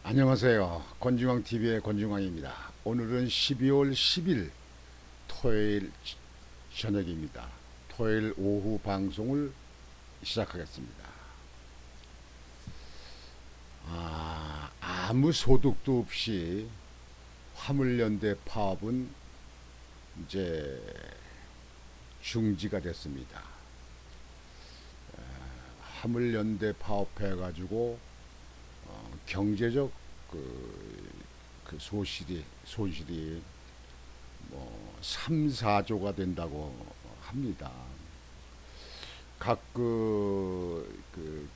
안녕하세요. 권중왕TV의 권중왕입니다. 오늘은 12월 10일 토요일 저녁입니다. 토요일 오후 방송을 시작하겠습니다. 아무 소득도 없이 화물연대 파업은 이제 중지가 됐습니다. 화물연대 파업해가지고 경제적 손실이 뭐 3, 4조가 된다고 합니다. 각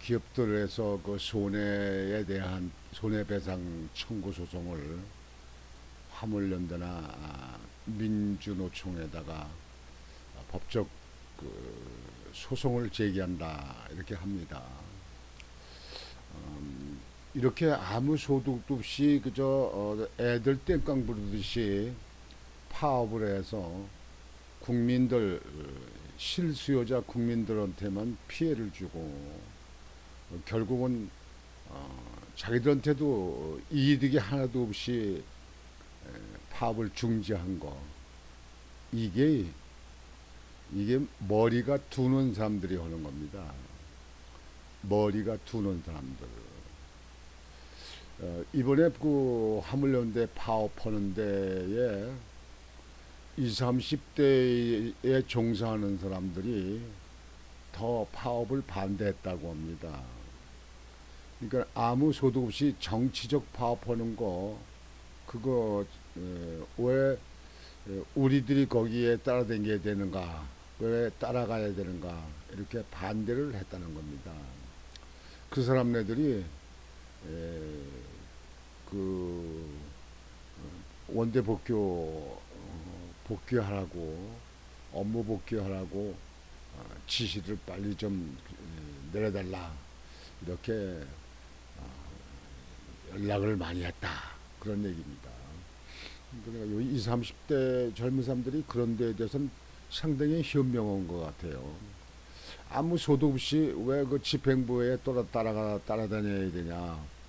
기업들에서 그 손해에 대한 손해배상 청구 소송을 화물연대나 민주노총에다가 법적 소송을 제기한다 이렇게 합니다. 이렇게 아무 소득도 없이 그저 애들 땡깡 부르듯이 파업을 해서 국민들 실수요자 국민들한테만 피해를 주고 결국은 자기들한테도 이득이 하나도 없이 파업을 중지한 거 이게 머리가 두는 사람들이 하는 겁니다. 머리가 두는 사람들. 이번에 그 화물연대 파업하는 데에 20, 30대에 종사하는 사람들이 더 파업을 반대했다고 합니다. 그러니까 아무 소득 없이 정치적 파업하는 거 그거 왜 우리들이 거기에 따라다녀야 되는가, 왜 따라가야 되는가 이렇게 반대를 했다는 겁니다. 그 사람네들이 그 원대 복귀하라고 업무 복귀하라고 지시를 빨리 좀 내려달라 이렇게 연락을 많이 했다 그런 얘기입니다. 그러니까 요 20, 30대 젊은 사람들이 그런 데에 대해서는 상당히 현명한 것 같아요. 아무 소득 없이 왜 그 집행부에 따라다녀야 되냐.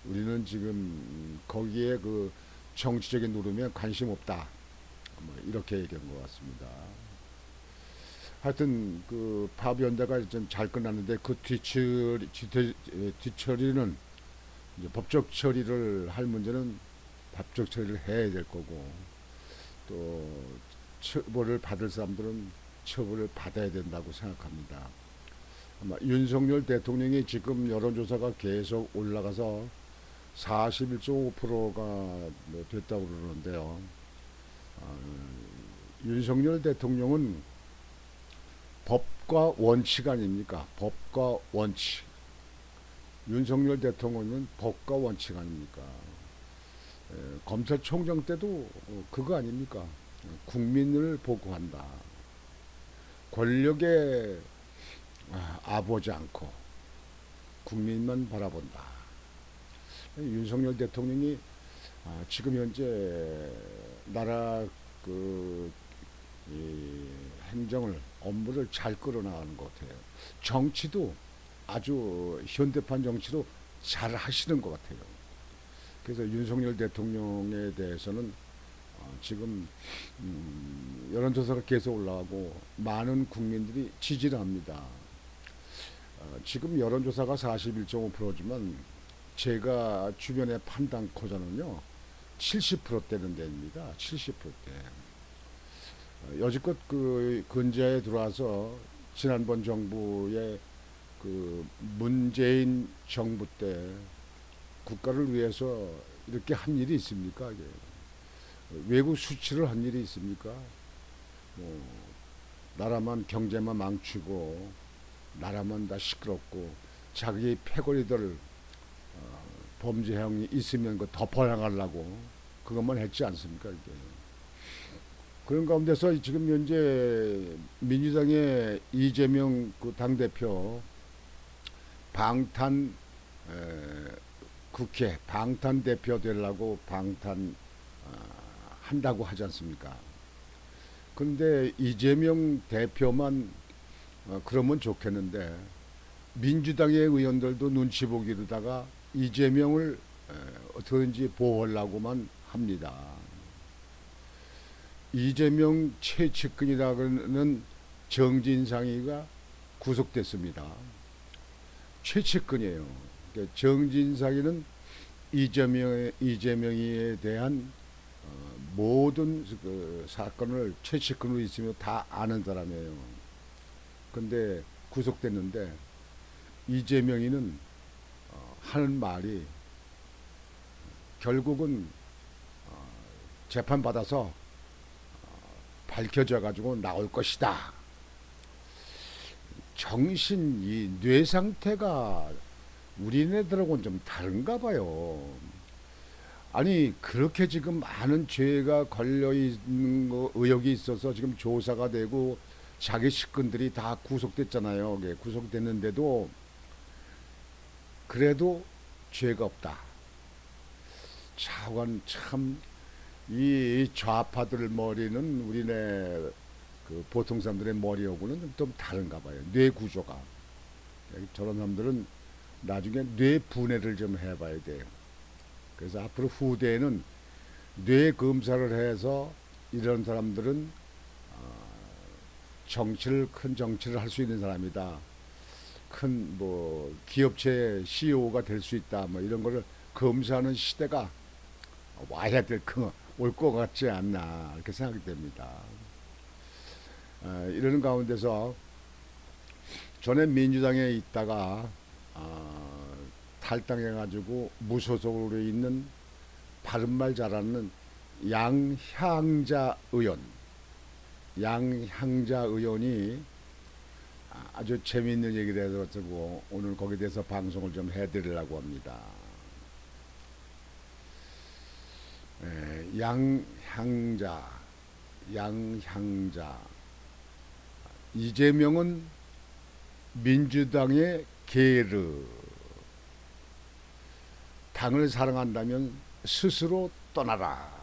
우리는 지금 거기에 그 정치적인 노름에 관심 없다. 뭐 이렇게 얘기한 것 같습니다. 하여튼 그 파업연대가 좀 잘 끝났는데 그 뒤처리는 이제 법적 처리를 할 문제는 법적 처리를 해야 될 거고 또 처벌을 받을 사람들은 처벌을 받아야 된다고 생각합니다. 아마 윤석열 대통령이 지금 여론조사가 계속 올라가서 41.5%가 됐다고 그러는데요. 윤석열 대통령은 법과 원칙 아닙니까? 법과 원칙. 윤석열 대통령은 법과 원칙 아닙니까? 검찰총장 때도 그거 아닙니까? 국민을 보고한다. 권력에 아보지 않고 국민만 바라본다. 윤석열 대통령이 지금 현재 나라 행정을 업무를 잘 끌어나가는 것 같아요. 정치도 아주 현대판 정치도 잘 하시는 것 같아요. 그래서 윤석열 대통령에 대해서는 지금 여론조사가 계속 올라가고 많은 국민들이 지지를 합니다. 지금 여론조사가 41.5%지만 제가 주변에 판단코자는요 70%대는 데입니다. 70%대. 여지껏 그 근자에 들어와서 지난번 정부의 그 문재인 정부 때 국가를 위해서 이렇게 한 일이 있습니까? 외국 수출을 한 일이 있습니까? 뭐 나라만 경제만 망치고 나라만 다 시끄럽고 자기 패거리들 범죄형이 있으면 그 덮어나가려고 그것만 했지 않습니까? 이게. 그런 가운데서 지금 현재 민주당의 이재명 그 당대표 방탄 국회 방탄 대표 되려고 한다고 하지 않습니까? 그런데 이재명 대표만 그러면 좋겠는데 민주당의 의원들도 눈치 보기로다가 이재명을 어떻게든지 보호하려고만 합니다. 이재명 최측근이라는 정진상이가 구속됐습니다. 최측근이에요. 그러니까 정진상이는 이재명에 대한 모든 그 사건을 최측근으로 있으며 다 아는 사람이에요. 근데 구속됐는데 이재명이는 하는 말이 결국은 재판 받아서 밝혀져 가지고 나올 것이다. 정신, 이 뇌 상태가 우리네들하고는 좀 다른가 봐요. 아니 그렇게 지금 많은 죄가 걸려 있는 거 의혹이 있어서 지금 조사가 되고 자기 측근들이 다 구속됐잖아요. 구속됐는데도 그래도 죄가 없다. 차관 참 이 좌파들 머리는 우리네 그 보통 사람들의 머리하고는 좀 다른가 봐요. 뇌 구조가. 저런 사람들은 나중에 뇌 분해를 좀 해봐야 돼요. 그래서 앞으로 후대에는 뇌 검사를 해서 이런 사람들은 큰 정치를 할 수 있는 사람이다. 큰 뭐 기업체 CEO가 될 수 있다. 뭐 이런 거를 검사하는 시대가 와야 올 것 같지 않나 이렇게 생각이 됩니다. 이러는 가운데서 전에 민주당에 있다가 탈당해가지고 무소속으로 있는 바른말 잘하는 양향자 의원이 아주 재미있는 얘기를 해가지고 오늘 거기에 대해서 방송을 좀 해드리려고 합니다. 양향자 이재명은 민주당의 게으르 당을 사랑한다면 스스로 떠나라.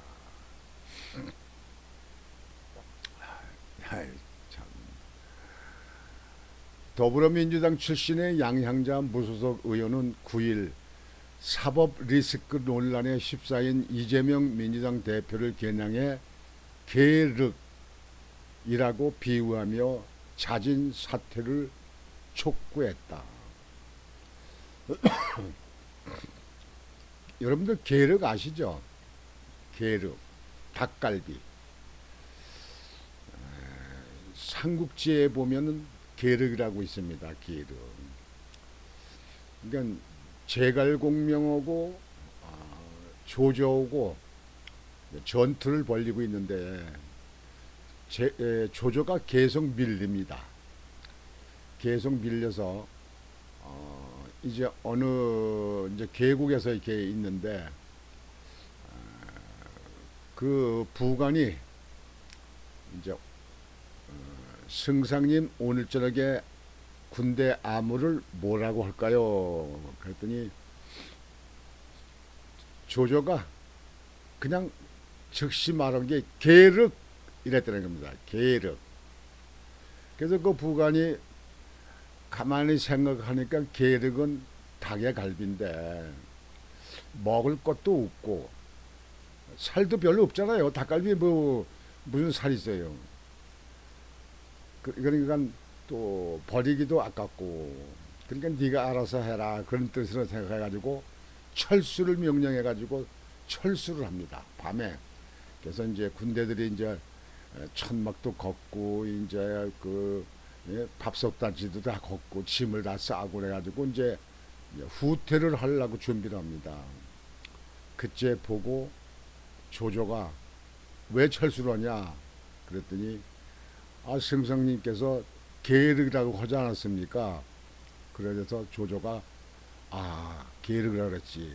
참. 더불어민주당 출신의 양향자 무소속 의원은 9일 사법 리스크 논란에 휩싸인 이재명 민주당 대표를 겨냥해 계륵이라고 비유하며 자진 사퇴를 촉구했다. 여러분들 계륵 아시죠? 계륵, 닭갈비. 삼국지에 보면은 계륵이라고 있습니다. 계륵. 그러니까 제갈공명하고 조조하고 전투를 벌이고 있는데 조조가 계속 밀립니다. 계속 밀려서 이제 어느 이제 계곡에서 이렇게 있는데 그 부관이 이제 승상님 오늘 저녁에 군대 암호를 뭐라고 할까요? 그랬더니 조조가 그냥 즉시 말한 게 계륵 이랬다는 겁니다. 계륵. 그래서 그 부관이 가만히 생각하니까 계륵은 닭의 갈비인데 먹을 것도 없고 살도 별로 없잖아요. 닭갈비 뭐 무슨 살이 있어요. 그러니까 또 버리기도 아깝고 그러니까 네가 알아서 해라 그런 뜻으로 생각해가지고 철수를 명령해가지고 철수를 합니다. 밤에. 그래서 이제 군대들이 이제 천막도 걷고 이제 그 밥솥단지도 다 걷고 짐을 다 싸고 그래가지고 이제 후퇴를 하려고 준비를 합니다. 그때 보고 조조가 왜 철수를 하냐 그랬더니 승상님께서 계륵이라고 하지 않았습니까? 그래서 조조가 계륵이라고 그랬지.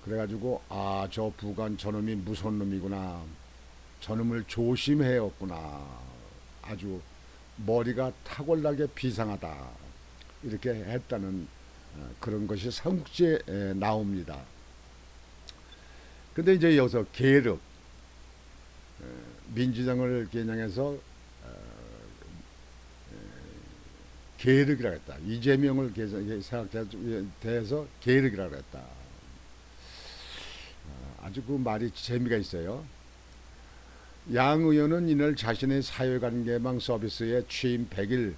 그래가지고 저 부관 저놈이 무서운 놈이구나. 저놈을 조심해였구나. 아주 머리가 탁월하게 비상하다. 이렇게 했다는 그런 것이 삼국지에 나옵니다. 근데 이제 여기서 계륵 민주당을 겨냥해서 계륵이라고 했다. 이재명을 대해서 계륵이라고 했다. 아주 그 말이 재미가 있어요. 양 의원은 이날 자신의 사회관계망 서비스에 취임 100일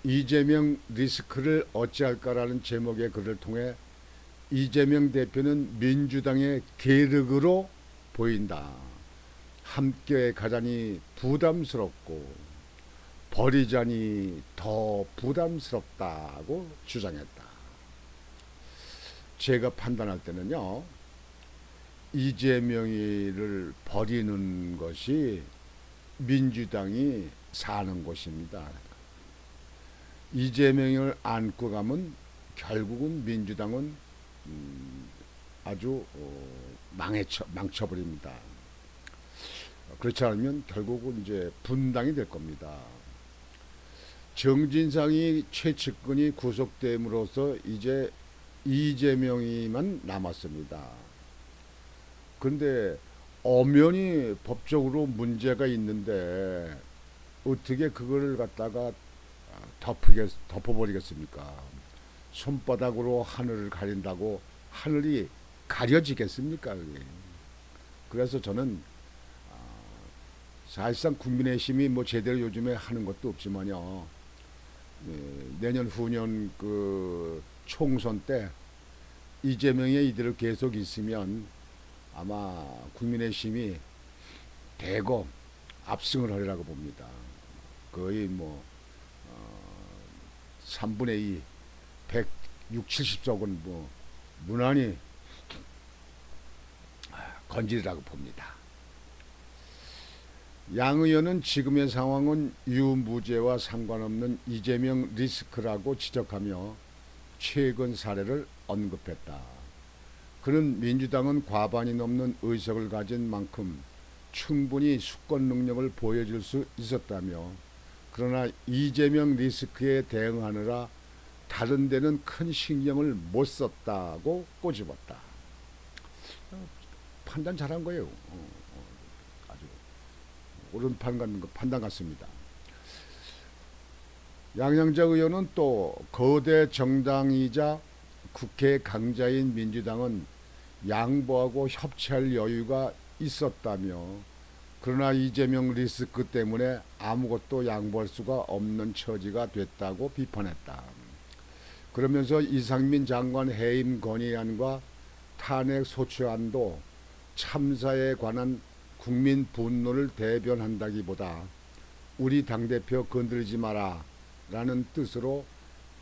이재명 리스크를 어찌할까라는 제목의 글을 통해 이재명 대표는 민주당의 계륵으로 보인다. 함께 가자니 부담스럽고 버리자니 더 부담스럽다고 주장했다. 제가 판단할 때는요, 이재명이를 버리는 것이 민주당이 사는 곳입니다. 이재명을 안고 가면 결국은 민주당은 아주 망쳐버립니다. 그렇지 않으면 결국은 이제 분당이 될 겁니다. 정진상이 최측근이 구속됨으로써 이제 이재명이만 남았습니다. 그런데 엄연히 법적으로 문제가 있는데 어떻게 그걸 갖다가 덮어버리겠습니까? 손바닥으로 하늘을 가린다고 하늘이 가려지겠습니까? 그래서 저는 사실상 국민의힘이 뭐 제대로 요즘에 하는 것도 없지만요. 내년 후년 그 총선 때 이재명의 이대로 계속 있으면 아마 국민의힘이 대거 압승을 하리라고 봅니다. 거의 뭐 3분의 2, 160, 70석은 뭐 무난히 건지리라고 봅니다. 양 의원은 지금의 상황은 유무죄와 상관없는 이재명 리스크라고 지적하며 최근 사례를 언급했다. 그는 민주당은 과반이 넘는 의석을 가진 만큼 충분히 수권 능력을 보여줄 수 있었다며, 그러나 이재명 리스크에 대응하느라 다른 데는 큰 신경을 못 썼다고 꼬집었다. 판단 잘한 거예요. 아주 옳은 판단 같습니다. 양양자 의원은 또 거대 정당이자 국회 강자인 민주당은 양보하고 협치할 여유가 있었다며, 그러나 이재명 리스크 때문에 아무것도 양보할 수가 없는 처지가 됐다고 비판했다. 그러면서 이상민 장관 해임 건의안과 탄핵 소추안도 참사에 관한 국민 분노를 대변한다기보다 우리 당대표 건드리지 마라 라는 뜻으로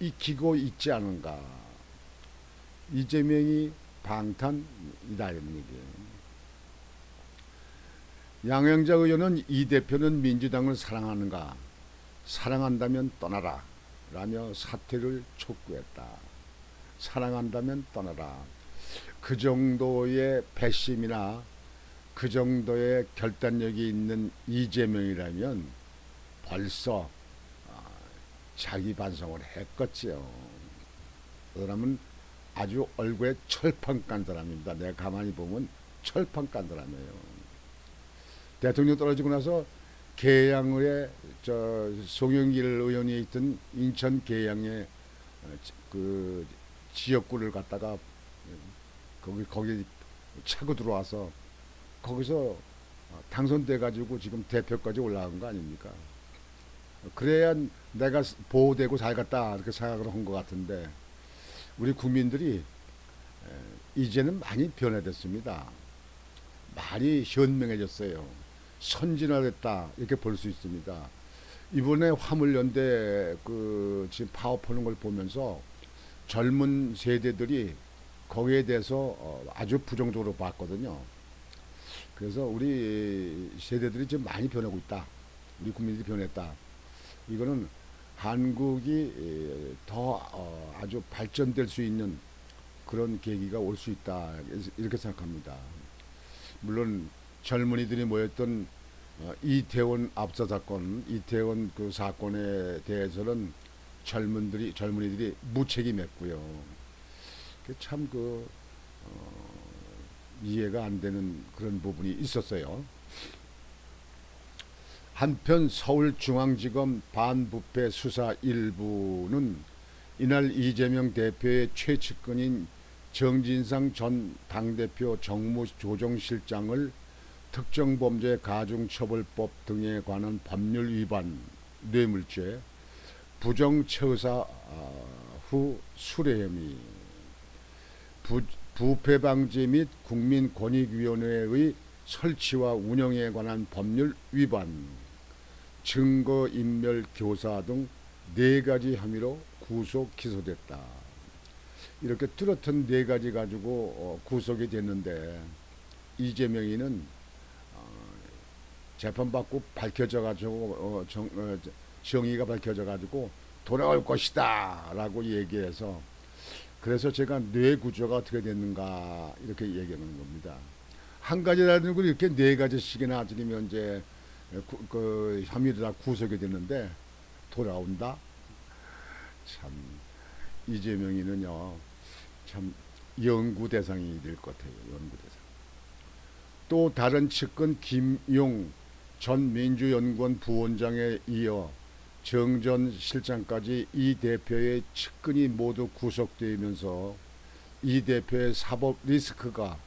익히고 있지 않은가. 이재명이 방탄이다 이런 얘기예요. 양양자 의원은 이 대표는 민주당을 사랑하는가, 사랑한다면 떠나라 라며 사퇴를 촉구했다. 사랑한다면 떠나라. 그 정도의 배심이나 그 정도의 결단력이 있는 이재명이라면 벌써 자기 반성을 했겠지요. 그 사람은 아주 얼굴에 철판 깐 사람입니다. 내가 가만히 보면 철판 깐 사람이에요. 대통령 떨어지고 나서 계양의 송영길 의원이 있던 인천 계양의 그 지역구를 갖다가 거기 차고 들어와서 거기서 당선돼 가지고 지금 대표까지 올라간 거 아닙니까? 그래야 내가 보호되고 살겠다 이렇게 생각을 한 것 같은데, 우리 국민들이 이제는 많이 변화됐습니다. 많이 현명해졌어요. 선진화됐다 이렇게 볼 수 있습니다. 이번에 화물연대 그 지금 파업하는 걸 보면서 젊은 세대들이 거기에 대해서 아주 부정적으로 봤거든요. 그래서 우리 세대들이 지금 많이 변하고 있다. 우리 국민들이 변했다. 이거는 한국이 더 아주 발전될 수 있는 그런 계기가 올 수 있다 이렇게 생각합니다. 물론 젊은이들이 모였던 이태원 압사 사건, 이태원 그 사건에 대해서는 젊은이들이 무책임했고요. 참 이해가 안 되는 그런 부분이 있었어요. 한편 서울중앙지검 반부패 수사 일부는 이날 이재명 대표의 최측근인 정진상 전 당대표 정무조정실장을 특정범죄가중처벌법 등에 관한 법률 위반, 뇌물죄, 부정처사 후 수뢰 혐의, 부패방지 및 국민권익위원회의 설치와 운영에 관한 법률 위반, 증거인멸 교사 등 4가지 혐의로 구속 기소됐다. 이렇게 뚜렷한 4가지 가지고 구속이 됐는데, 이재명이는 재판받고 밝혀져 가지고 정의가 밝혀져 가지고 돌아올 것이다 라고 얘기해서, 그래서 제가 뇌 구조가 어떻게 됐는가 이렇게 얘기하는 겁니다. 한 가지라는 걸 이렇게 4가지씩이나 지금 현재 그 혐의로 다 구속이 됐는데 돌아온다. 참 이재명이는요 참 연구 대상이 될 것 같아요. 연구 대상. 또 다른 측근 김용 전 민주연구원 부원장에 이어 정 전 실장까지 이 대표의 측근이 모두 구속되면서 이 대표의 사법 리스크가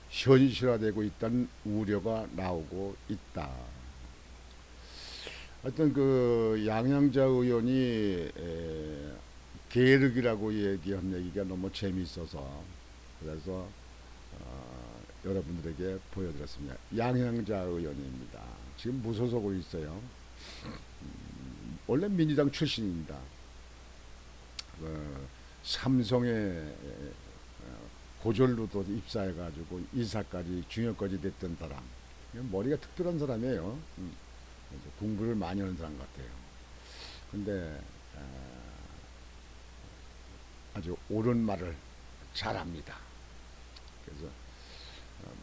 현실화되고 있다는 우려가 나오고 있다. 하여튼 그 양양자 의원이 계륵이라고 얘기한 얘기가 너무 재미있어서 그래서 여러분들에게 보여드렸습니다. 양양자 의원입니다. 지금 무소속으로 있어요. 원래 민주당 출신입니다. 삼성에 고졸로도 입사해가지고 이사까지 중역까지 됐던 사람. 머리가 특별한 사람이에요. 공부를 많이 하는 사람 같아요. 근데 아주 옳은 말을 잘합니다. 그래서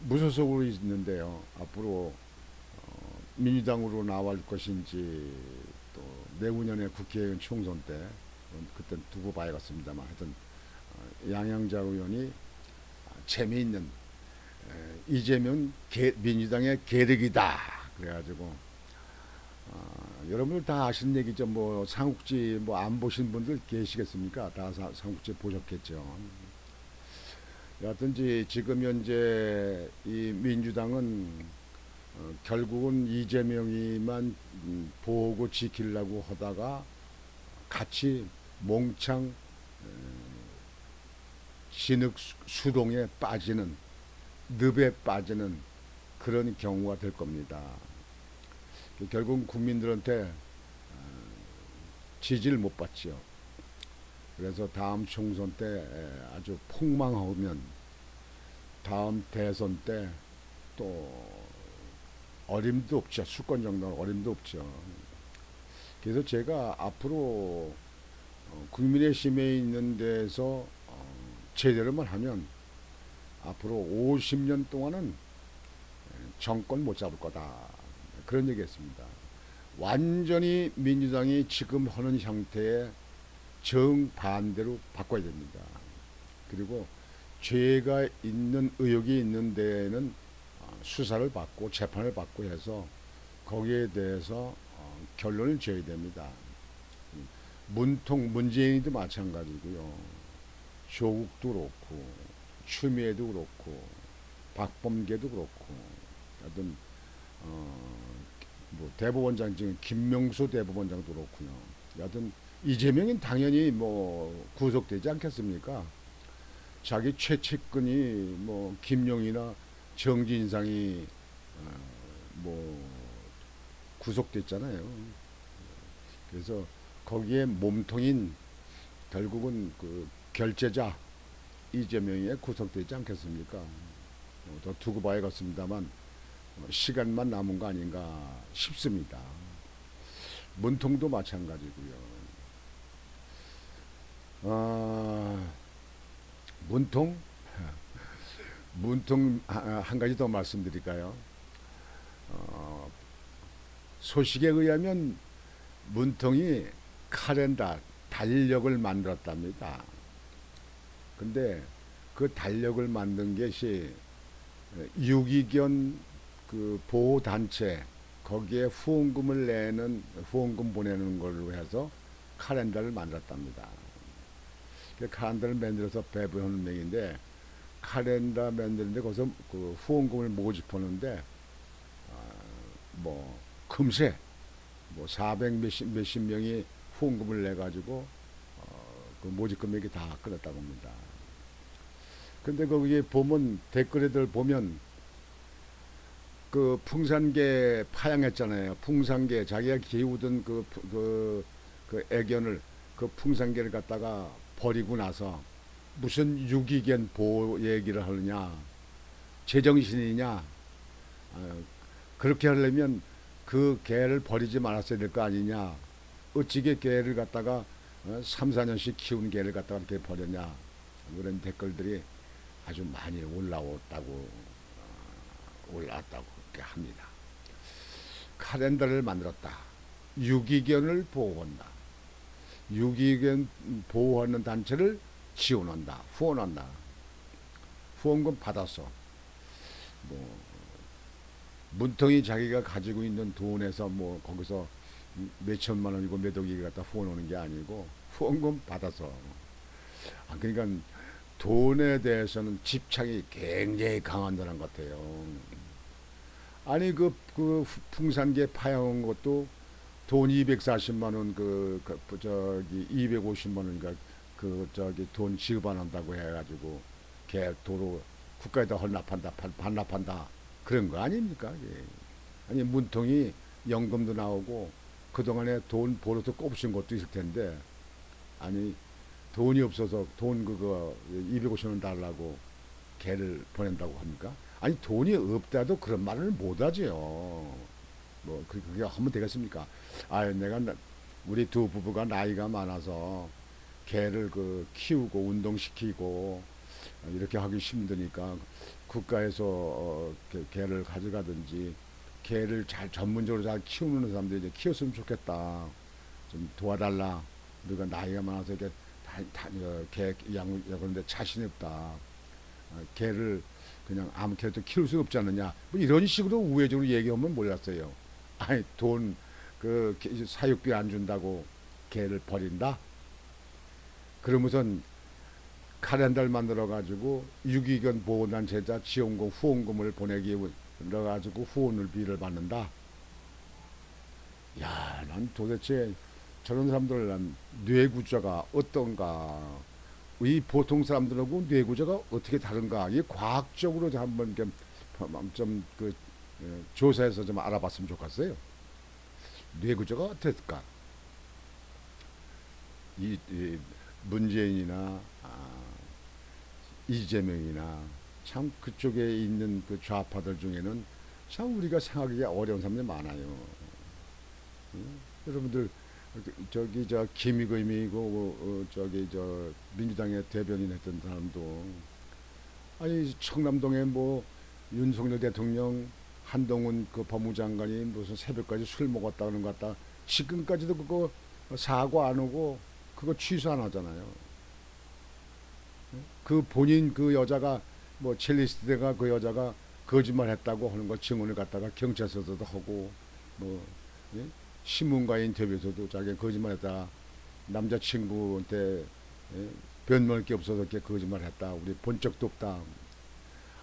무소속으로 있는데요. 앞으로 민주당으로 나올 것인지 또 내후년에 국회의원 총선 때 그때 두고 봐야겠습니다만 하여튼 양양자 의원이 재미있는 이재명 민주당의 계륵이다 그래가지고 여러분들 다 아시는 얘기죠. 뭐 삼국지 뭐 안 보신 분들 계시겠습니까? 다 삼국지 보셨겠죠. 여하튼지 지금 현재 이 민주당은 결국은 이재명이만 보고 지키려고 하다가 같이 몽창 진흙 수동에 빠지는, 늪에 빠지는 그런 경우가 될 겁니다. 결국 국민들한테 지지를 못 받지요. 그래서 다음 총선 때 아주 폭망하면 다음 대선 때 또 어림도 없죠. 수권 정도는 어림도 없죠. 그래서 제가 앞으로 국민의힘에 있는 데서 제대로만 하면 앞으로 50년 동안은 정권 못 잡을 거다. 그런 얘기했습니다. 완전히 민주당이 지금 하는 형태의 정반대로 바꿔야 됩니다. 그리고 죄가 있는 의혹이 있는 데에는 수사를 받고 재판을 받고 해서 거기에 대해서 결론을 지어야 됩니다. 문재인도 마찬가지고요. 조국도 그렇고 추미애도 그렇고 박범계도 그렇고 하여튼 뭐 대법원장 지금 김명수 대법원장도 그렇고요. 여하튼 이재명은 당연히 뭐 구속되지 않겠습니까? 자기 최측근이 뭐 김용이나 정진상이 뭐 구속됐잖아요. 그래서 거기에 몸통인 결국은 그 결재자 이재명이 구속되지 않겠습니까? 더 두고 봐야겠습니다만 시간만 남은 거 아닌가 싶습니다. 문통도 마찬가지고요. 문통 한 가지 더 말씀드릴까요? 소식에 의하면 문통이 카렌다 달력을 만들었답니다. 근데 그 달력을 만든 것이 유기견 그 보호단체 거기에 후원금을 내는 후원금 보내는 걸로 해서 카렌다를 만들었답니다. 그 카렌다를 만들어서 배부하는 명인데 카렌다 만드는데 거기서 그 후원금을 모집하는데 뭐 금세 뭐 400 몇십 명이 후원금을 내 가지고 그 모집 금액이 다 끊었다고 합니다. 근데 거기에 보면 댓글들 보면 그 풍산개 파양했잖아요. 풍산개 자기가 키우던 그 애견을 그 풍산개를 갖다가 버리고 나서 무슨 유기견 보호 얘기를 하느냐, 제정신이냐. 그렇게 하려면 그 개를 버리지 말았어야 될 거 아니냐. 어찌게 개를 갖다가 3, 4년씩 키운 개를 갖다가 이렇게 버렸냐. 그런 댓글들이 아주 많이 올라왔다고 그렇게 합니다. 카렌다를 만들었다. 유기견을 보호한다. 유기견 보호하는 단체를 지원한다. 후원한다. 후원금 받아서 뭐 문통이 자기가 가지고 있는 돈에서 뭐 거기서 몇 천만 원이고 몇 억이 갖다 후원하는 게 아니고 후원금 받아서. 그러니까 돈에 대해서는 집착이 굉장히 강한다는 것 같아요. 아니 그 풍산개 파양한 것도 돈 240만 원 저기 250만 원인가 그 저기 돈 지급 안 한다고 해가지고 개 도로 국가에다 반납한다 그런 거 아닙니까? 예. 아니 문통이 연금도 나오고 그동안에 돈 벌어서 꼽으신 것도 있을 텐데 아니 돈이 없어서 돈 그거 250원 달라고 개를 보낸다고 합니까? 아니 돈이 없다도 그런 말을 못하지요. 뭐 그게 하면 되겠습니까? 우리 두 부부가 나이가 많아서 개를 그 키우고 운동시키고 이렇게 하기 힘드니까 국가에서 개를 가져가든지 개를 잘 전문적으로 잘 키우는 사람들이 이제 키웠으면 좋겠다. 좀 도와달라. 우리가 나이가 많아서 이렇게 개 그런데 자신이 없다. 개를 그냥 아무 개도 키울 수 없지 않느냐. 뭐 이런 식으로 우회적으로 얘기하면 몰랐어요. 아니 돈 그 사육비 안 준다고 개를 버린다. 그러면선 카렌다를 만들어 가지고 유기견 보호단체자 지원금 후원금을 보내기 넣어 가지고 후원비를 받는다. 야, 난 도대체 저런 사람들 난 뇌구조가 어떤가? 이 보통 사람들하고 뇌구조가 어떻게 다른가? 이 과학적으로 한번 좀그 조사해서 좀 알아봤으면 좋겠어요. 뇌구조가 어땠을까? 이 문재인이나 이재명이나 참 그쪽에 있는 그 좌파들 중에는 참 우리가 생각하기 어려운 사람들이 많아요. 여러분들 저기 저 김의겸이고 저기 저 민주당의 대변인 했던 사람도 아니 청남동에 뭐 윤석열 대통령 한동훈 그 법무장관이 무슨 새벽까지 술 먹었다는 것 같다 지금까지도 그거 사과 안 하고 그거 취소 안 하잖아요. 그 본인 그 여자가 뭐 첼리스트가 그 여자가 거짓말 했다고 하는 거 증언을 갖다가 경찰서도 하고 뭐 예? 신문과 인터뷰에서도 자기 거짓말했다. 남자친구한테 예? 변명할 게 없어서 이렇게 거짓말했다. 우리 본 적도 없다.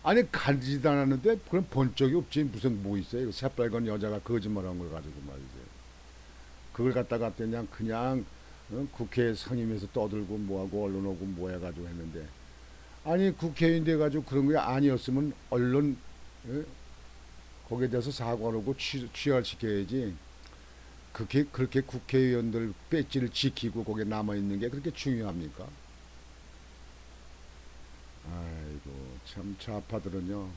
아니 가지도 않았는데 그럼 본 적이 없지 무슨 뭐 있어요? 새빨간 여자가 거짓말한 걸 가지고 말이죠. 그걸 갖다가 그냥 국회 상임에서 떠들고 뭐하고 언론 오고 뭐 해가지고 했는데 아니 국회의원 돼가지고 그런 게 아니었으면 언론 예? 거기에 대해서 사과를 하고 취하시켜야지. 그렇게 국회의원들 배지를 지키고 거기에 남아있는 게 그렇게 중요합니까? 아이고 참 좌파들은요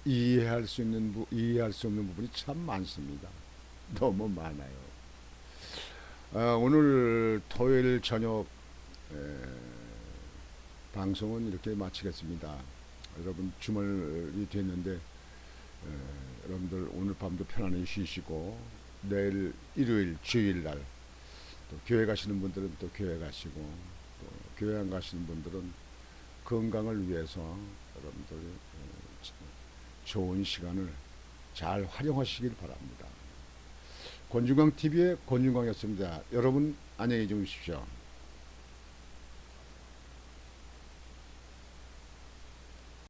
이해할 수 없는 부분이 참 많습니다. 너무 많아요. 오늘 토요일 저녁 에, 방송은 이렇게 마치겠습니다. 여러분 주말이 됐는데 여러분들 오늘 밤도 편안히 쉬시고 내일 일요일 주일날 또 교회 가시는 분들은 또 교회 가시고 또 교회 안 가시는 분들은 건강을 위해서 여러분들 좋은 시간을 잘 활용하시길 바랍니다. 권중광TV의 권중광이었습니다. 여러분 안녕히 주무십시오.